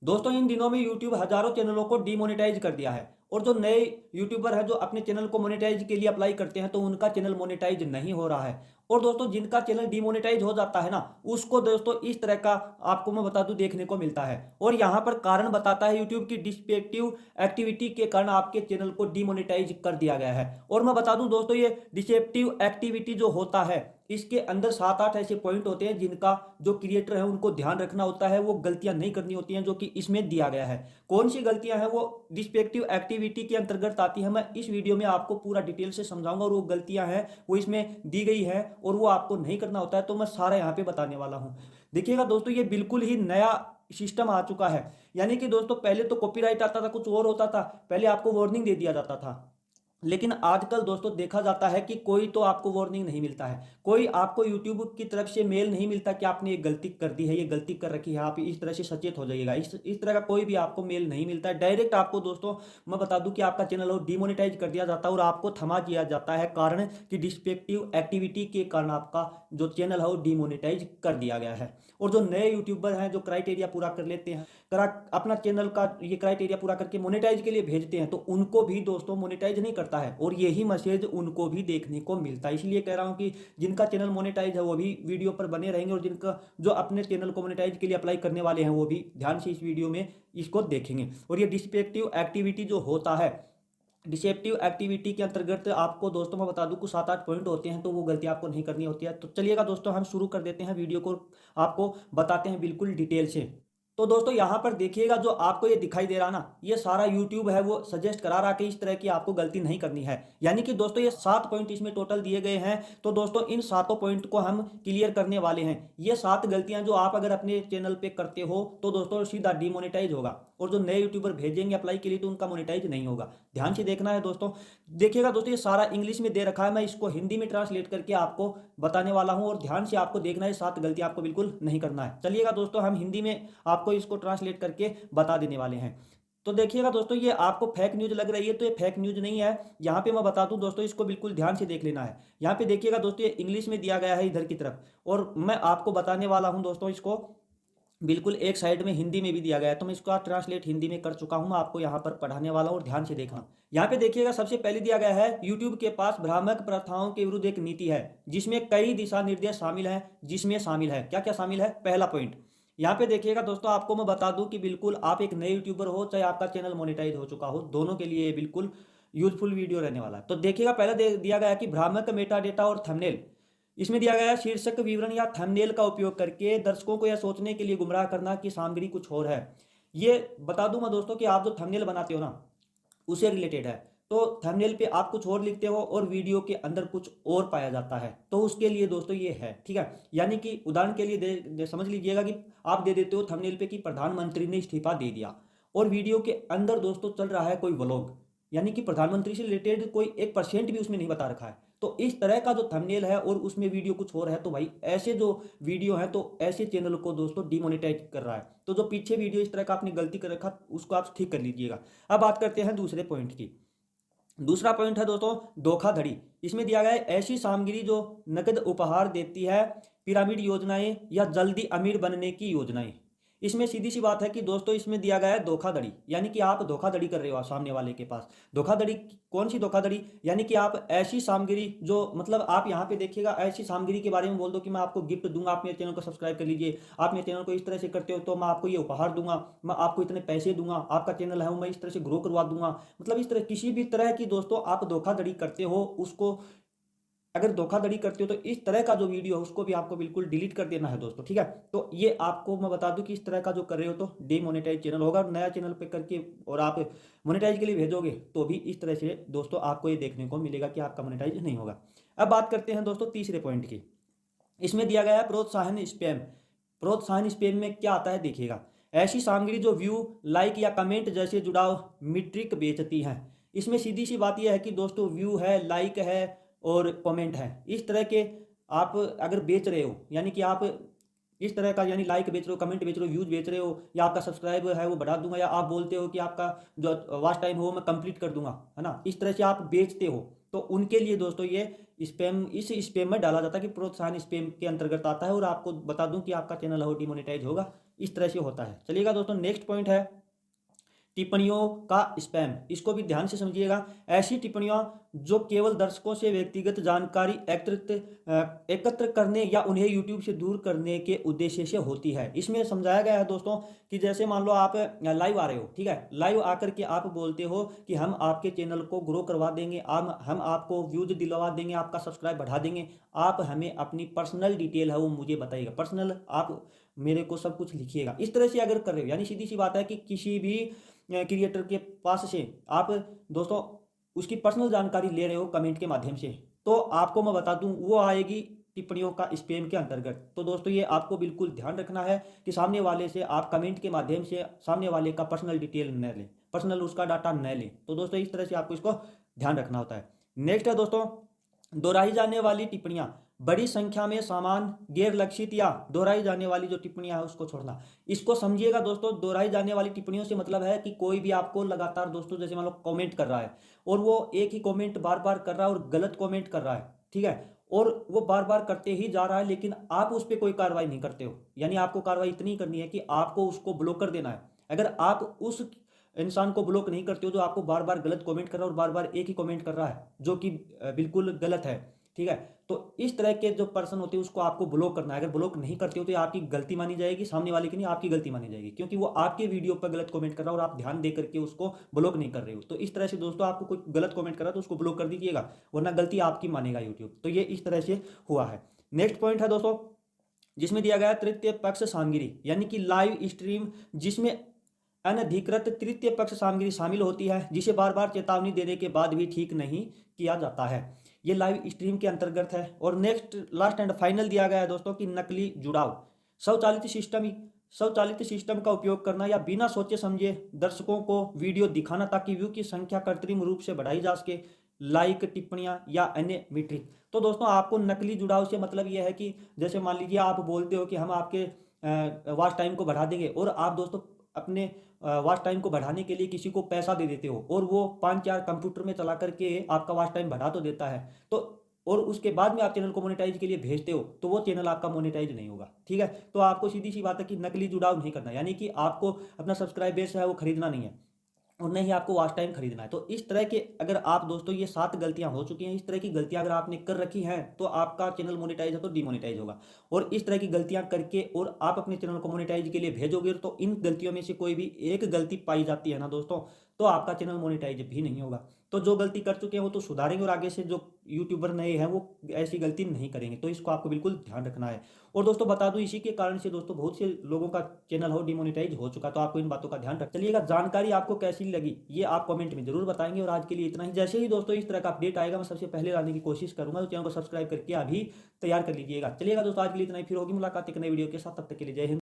दोस्तों इन दिनों में यूट्यूब हजारों चैनलों को डीमोनेटाइज कर दिया है और जो नए यूट्यूबर हैं जो अपने चैनल को मोनेटाइज के लिए अप्लाई करते हैं तो उनका चैनल मोनेटाइज नहीं हो रहा है। और दोस्तों जिनका चैनल डीमोनेटाइज हो जाता है ना, उसको दोस्तों इस तरह का आपको मैं बता दूं देखने को मिलता है। और यहाँ पर कारण बताता है यूट्यूब की डिस्पेक्टिव एक्टिविटी के कारण आपके चैनल को डीमोनेटाइज कर दिया गया है। और मैं बता दूं दोस्तों ये डिसेप्टिव एक्टिविटी जो होता है इसके अंदर 7-8 ऐसे पॉइंट होते हैं जिनका जो क्रिएटर है उनको ध्यान रखना होता है, वो गलतियां नहीं करनी होती हैं जो कि इसमें दिया गया है। कौन सी गलतियां हैं वो डिस्पेक्टिव एक्टिविटी के अंतर्गत आती है, मैं इस वीडियो में आपको पूरा डिटेल से समझाऊंगा। और वो गलतियां हैं वो इसमें दी गई है और वो आपको नहीं करना होता है, तो मैं सारा यहाँ पे बताने वाला हूँ। देखिएगा दोस्तों ये बिल्कुल ही नया सिस्टम आ चुका है। यानी कि दोस्तों पहले तो कॉपीराइट आता था, कुछ और होता था, पहले आपको वार्निंग दे दिया जाता था। लेकिन आजकल दोस्तों देखा जाता है कि कोई तो आपको वार्निंग नहीं मिलता है, कोई आपको यूट्यूब की तरफ से मेल नहीं मिलता कि आपने ये गलती कर दी है, ये गलती कर रखी है, आप इस तरह से सचेत हो जाइएगा। इस तरह का कोई भी आपको मेल नहीं मिलता है। डायरेक्ट आपको दोस्तों मैं बता दूं कि आपका चैनल हो डिमोनेटाइज कर दिया जाता है और आपको थमा दिया जाता है, कारण कि डिस्पेक्टिव एक्टिविटी के कारण आपका जो चैनल है वो डिमोनेटाइज कर दिया गया है। और जो नए यूट्यूबर हैं जो क्राइटेरिया पूरा कर लेते हैं, करा अपना चैनल का ये क्राइटेरिया पूरा करके मोनेटाइज के लिए भेजते हैं, तो उनको भी दोस्तों मोनेटाइज नहीं करता है और यही मैसेज उनको भी देखने को मिलता है। इसलिए कह रहा हूं कि जिनका चैनल मोनेटाइज है वो भी वीडियो पर बने रहेंगे और जिनका जो अपने चैनल को मोनेटाइज के लिए अप्लाई करने वाले हैं वो भी ध्यान से इस वीडियो में इसको देखेंगे। और ये डिस्पेक्टिव एक्टिविटी जो होता है, डिसेप्टिव एक्टिविटी के अंतर्गत आपको दोस्तों मैं बता दूं कुछ 7-8 पॉइंट होते हैं, तो वो गलती आपको नहीं करनी होती है। तो चलिएगा दोस्तों हम शुरू कर देते हैं वीडियो को, आपको बताते हैं बिल्कुल डिटेल से। तो दोस्तों यहाँ पर देखिएगा जो आपको ये दिखाई दे रहा ना, ये सारा यूट्यूब है वो सजेस्ट करा रहा कि इस तरह की आपको गलती नहीं करनी है। यानी कि दोस्तों ये 7 पॉइंट इसमें टोटल दिए गए हैं। तो दोस्तों इन 7 पॉइंट को हम क्लियर करने वाले हैं। ये 7 गलतियां जो आप अगर अपने चैनल पे करते हो तो दोस्तों सीधा डिमोनेटाइज होगा और जो नए यूट्यूबर भेजेंगे अप्लाई के लिए तो उनका मोनेटाइज नहीं होगा। ध्यान से देखना है दोस्तों। देखिएगा दोस्तों ये सारा इंग्लिश में दे रखा है, मैं इसको हिंदी में ट्रांसलेट करके आपको बताने वाला हूं और ध्यान से आपको देखना है, 7 गलती आपको बिल्कुल नहीं करना है। चलिएगा दोस्तों हम हिंदी में आपको इसको ट्रांसलेट करके बता देने वाले हैं। तो देखिएगा दोस्तों ये आपको फेक न्यूज लग रही है तो ये फेक न्यूज नहीं है। यहाँ पे मैं बता दूं दोस्तों, इसको बिल्कुल ध्यान से देख लेना है। यहाँ पे देखिएगा दोस्तों ये इंग्लिश में दिया गया है इधर की तरफ, और मैं आपको बताने वाला हूं दोस्तों इसको बिल्कुल एक साइड में हिंदी में भी दिया गया है। तो मैं इसका ट्रांसलेट हिंदी में कर चुका हूं, मैं आपको यहाँ पर पढ़ाने वाला हूँ और ध्यान से देखना। यहाँ पे देखिएगा सबसे पहले दिया गया है यूट्यूब के पास भ्रामक प्रथाओं के विरुद्ध एक नीति है जिसमें कई दिशा निर्देश शामिल हैं। जिसमें शामिल है क्या क्या शामिल है, पहला पॉइंट यहाँ पे देखिएगा दोस्तों, आपको मैं बता दूं कि बिल्कुल आप एक नए यूट्यूबर हो चाहे आपका चैनल मोनेटाइज हो चुका हो, दोनों के लिए बिल्कुल यूजफुल वीडियो रहने वाला है। तो देखिएगा पहले दिया गया है कि भ्रामक मेटा डेटा और थंबनेल। इसमें दिया गया है शीर्षक विवरण या थंबनेल का उपयोग करके दर्शकों को यह सोचने के लिए गुमराह करना कि सामग्री कुछ और है। ये बता दूं मैं दोस्तों कि आप जो थंबनेल बनाते हो ना उसे रिलेटेड है। तो थंबनेल पे आप कुछ और लिखते हो और वीडियो के अंदर कुछ और पाया जाता है, तो उसके लिए दोस्तों ये है, ठीक है। यानी कि उदाहरण के लिए समझ लीजिएगा कि आप दे देते हो थंबनेल पे कि प्रधानमंत्री ने इस्तीफा दे दिया और वीडियो के अंदर दोस्तों चल रहा है कोई व्लॉग, यानी कि प्रधानमंत्री से रिलेटेड कोई 1% भी उसमें नहीं बता रखा है। तो इस तरह का जो थंबनेल है और उसमें वीडियो कुछ और है, तो भाई ऐसे जो वीडियो है तो ऐसे चैनल को दोस्तों डिमोनेटाइज कर रहा है। तो जो पीछे वीडियो इस तरह का आपने गलती कर रखा उसको आप ठीक कर लीजिएगा। अब बात करते हैं दूसरे पॉइंट की। दूसरा पॉइंट है दोस्तों धोखाधड़ी। इसमें दिया गया है ऐसी सामग्री जो नकद उपहार देती है, पिरामिड योजनाएं या जल्दी अमीर बनने की योजनाएं। इसमें सीधी सी बात है कि दोस्तों इसमें दिया गया है धोखाधड़ी, यानी कि आप धोखाधड़ी कर रहे हो सामने वाले के पास। धोखाधड़ी कौन सी धोखाधड़ी, यानी कि आप ऐसी सामग्री जो मतलब आप यहाँ पे देखिएगा ऐसी सामग्री के बारे में बोल दो कि मैं आपको गिफ्ट दूंगा, आप मेरे चैनल को सब्सक्राइब कर लीजिए, आप मेरे चैनल को इस तरह से करते हो तो मैं आपको ये उपहार दूंगा, मैं आपको इतने पैसे दूंगा, आपका चैनल है वो मैं इस तरह से ग्रो करवा दूंगा। मतलब इस तरह किसी भी तरह की दोस्तों आप धोखाधड़ी करते हो, उसको अगर धोखाधड़ी करते हो तो इस तरह का जो वीडियो है उसको भी आपको बिल्कुल डिलीट कर देना है दोस्तों, ठीक है। तो ये आपको मैं बता दूं कि इस तरह का जो कर रहे हो तो डीमोनेटाइज चैनल होगा। नया चैनल पे करके और आप मोनेटाइज के लिए भेजोगे तो भी इस तरह से दोस्तों आपको ये देखने को मिलेगा कि आपका मोनेटाइज नहीं होगा। अब बात करते हैं दोस्तों तीसरे पॉइंट की। इसमें दिया गया है प्रोत्साहन स्पैम। प्रोत्साहन स्पैम में क्या आता है देखिएगा, ऐसी सामग्री जो व्यू लाइक या कमेंट जैसे जुड़ाव मीट्रिक बेचती है। इसमें सीधी सी बात यह है कि दोस्तों व्यू है, लाइक है और कमेंट है, इस तरह के आप अगर बेच रहे हो, यानी कि आप इस तरह का यानी लाइक बेच रहे हो, कमेंट बेच रहे हो, व्यूज बेच रहे हो, या आपका सब्सक्राइब है वो बढ़ा दूंगा, या आप बोलते हो कि आपका जो वॉच टाइम हो मैं कंप्लीट कर दूंगा, है ना, इस तरह से आप बेचते हो। तो उनके लिए दोस्तों ये स्पैम इस स्पैम में डाला जाता है कि प्रोत्साहन स्पैम के अंतर्गत आता है, और आपको बता दूं कि आपका चैनल हो डिमोनेटाइज होगा, इस तरह से होता है। चलिएगा दोस्तों, नेक्स्ट पॉइंट है टिप्पणियों का स्पैम। इसको भी ध्यान से समझिएगा। ऐसी टिप्पणियां जो केवल दर्शकों से व्यक्तिगत जानकारी एकत्र करने या उन्हें यूट्यूब से दूर करने के उद्देश्य से होती है। इसमें समझाया गया है दोस्तों कि जैसे मान लो आप लाइव आ रहे हो, ठीक है, लाइव आकर के आप बोलते हो कि हम आपके चैनल को ग्रो करवा देंगे, हम आपको व्यूज दिलवा देंगे, आपका सब्सक्राइब बढ़ा देंगे, आप हमें अपनी पर्सनल डिटेल है वो मुझे बताइएगा, पर्सनल आप मेरे को सब कुछ लिखिएगा। इस तरह से अगर कर रहे हो, यानी सीधी सी बात है कि किसी भी क्रिएटर के पास से आप दोस्तों उसकी पर्सनल जानकारी ले रहे हो कमेंट के माध्यम से, तो आपको मैं बता दूं वो आएगी टिप्पणियों का स्पैम के अंतर्गत। तो दोस्तों ये आपको बिल्कुल ध्यान रखना है कि सामने वाले से आप कमेंट के माध्यम से सामने वाले का पर्सनल डिटेल न लें, पर्सनल उसका डाटा न लें। तो दोस्तों इस तरह से आपको इसको ध्यान रखना होता है। नेक्स्ट है दोस्तों, दोहराई जाने वाली टिप्पणियां, बड़ी संख्या में समान गैर लक्षित या दोहराई जाने वाली जो टिप्पणियां है उसको छोड़ना। इसको समझिएगा दोस्तों, दोहराई जाने वाली टिप्पणियों से मतलब है कि कोई भी आपको लगातार दोस्तों जैसे मान लो कमेंट कर रहा है और वो एक ही कमेंट बार बार कर रहा है और गलत कमेंट कर रहा है, ठीक है, और वो बार बार करते ही जा रहा है, लेकिन आप उस पर कोई कार्रवाई नहीं करते हो। यानी आपको कार्रवाई इतनी करनी है कि आपको उसको ब्लॉक कर देना है। अगर आप उस इंसान को ब्लॉक नहीं करते हो जो आपको बार बार गलत कमेंट कर रहा है और बार बार एक ही कमेंट कर रहा है जो कि बिल्कुल गलत है, ठीक है, तो इस तरह के जो पर्सन होते हैं उसको आपको ब्लॉक करना है। अगर ब्लॉक नहीं करते हो तो ये आपकी गलती मानी जाएगी, सामने वाले की नहीं, आपकी गलती मानी जाएगी, क्योंकि वो आपके वीडियो पर गलत कमेंट कर रहा है और आप ध्यान दे करके उसको ब्लॉक नहीं कर रहे हो। तो इस तरह से दोस्तों आपको कोई गलत कमेंट कर रहा है तो उसको ब्लॉक कर दीजिएगा, वरना गलती आपकी मानेगा यूट्यूब। तो ये इस तरह से हुआ है। नेक्स्ट पॉइंट है दोस्तों जिसमें दिया गया तृतीय पक्ष सामग्री, यानी कि लाइव स्ट्रीम जिसमें अनधिकृत तृतीय पक्ष सामग्री शामिल होती है, जिसे बार बार चेतावनी देने के बाद भी ठीक नहीं किया जाता है, ये लाइव स्ट्रीम के अंतर्गत है। और नेक्स्ट लास्ट एंड फाइनल दिया गया है दोस्तों कि नकली जुड़ाव, स्वचालित सिस्टम का उपयोग करना या बिना सोचे समझे दर्शकों को वीडियो दिखाना ताकि व्यू की संख्या कृत्रिम रूप से बढ़ाई जा सके, लाइक, टिप्पणियां या अन्य मीट्रिक। तो दोस्तों आपको नकली जुड़ाव से मतलब यह है कि जैसे मान लीजिए आप बोलते हो कि हम आपके वॉच टाइम को बढ़ा देंगे और आप दोस्तों अपने वॉच टाइम को बढ़ाने के लिए किसी को पैसा दे देते हो और वो 5-4 कंप्यूटर में चला करके आपका वॉच टाइम बढ़ा तो देता है, तो और उसके बाद में आप चैनल को मोनेटाइज के लिए भेजते हो, तो वो चैनल आपका मोनेटाइज नहीं होगा, ठीक है। तो आपको सीधी सी बात है कि नकली जुड़ाव नहीं करना, यानी कि आपको अपना सब्सक्राइब बेस है वो खरीदना नहीं है और नहीं आपको वॉच टाइम खरीदना है। तो इस तरह के अगर आप दोस्तों ये 7 गलतियां हो चुकी हैं, इस तरह की गलतियां अगर आपने कर रखी हैं तो आपका चैनल मोनेटाइज है तो डीमोनेटाइज होगा। और इस तरह की गलतियां करके और आप अपने चैनल को मोनेटाइज के लिए भेजोगे तो इन गलतियों में से कोई भी एक गलती पाई जाती है ना दोस्तों, तो आपका चैनल मोनेटाइज भी नहीं होगा। तो जो गलती कर चुके हैं वो तो सुधारेंगे और आगे से जो यूट्यूबर नए हैं वो ऐसी गलती नहीं करेंगे। तो इसको आपको बिल्कुल ध्यान रखना है। और दोस्तों बता दूं इसी के कारण से दोस्तों बहुत से लोगों का चैनल हो डिमोनेटाइज हो चुका, तो आपको इन बातों का ध्यान रख। चलिएगा, जानकारी आपको कैसी लगी ये आप कमेंट में जरूर बताएंगे। और आज के लिए इतना ही। जैसे ही दोस्तों इस तरह का अपडेट आएगा मैं सबसे पहले लाने की कोशिश करूंगा, तो चैनल को सब्सक्राइब करके अभी तैयार कर लीजिएगा। चलिएगा दोस्तों आज के लिए इतना ही, फिर होगी मुलाकात एक नई वीडियो के साथ, तब तक के लिए जय हिंद।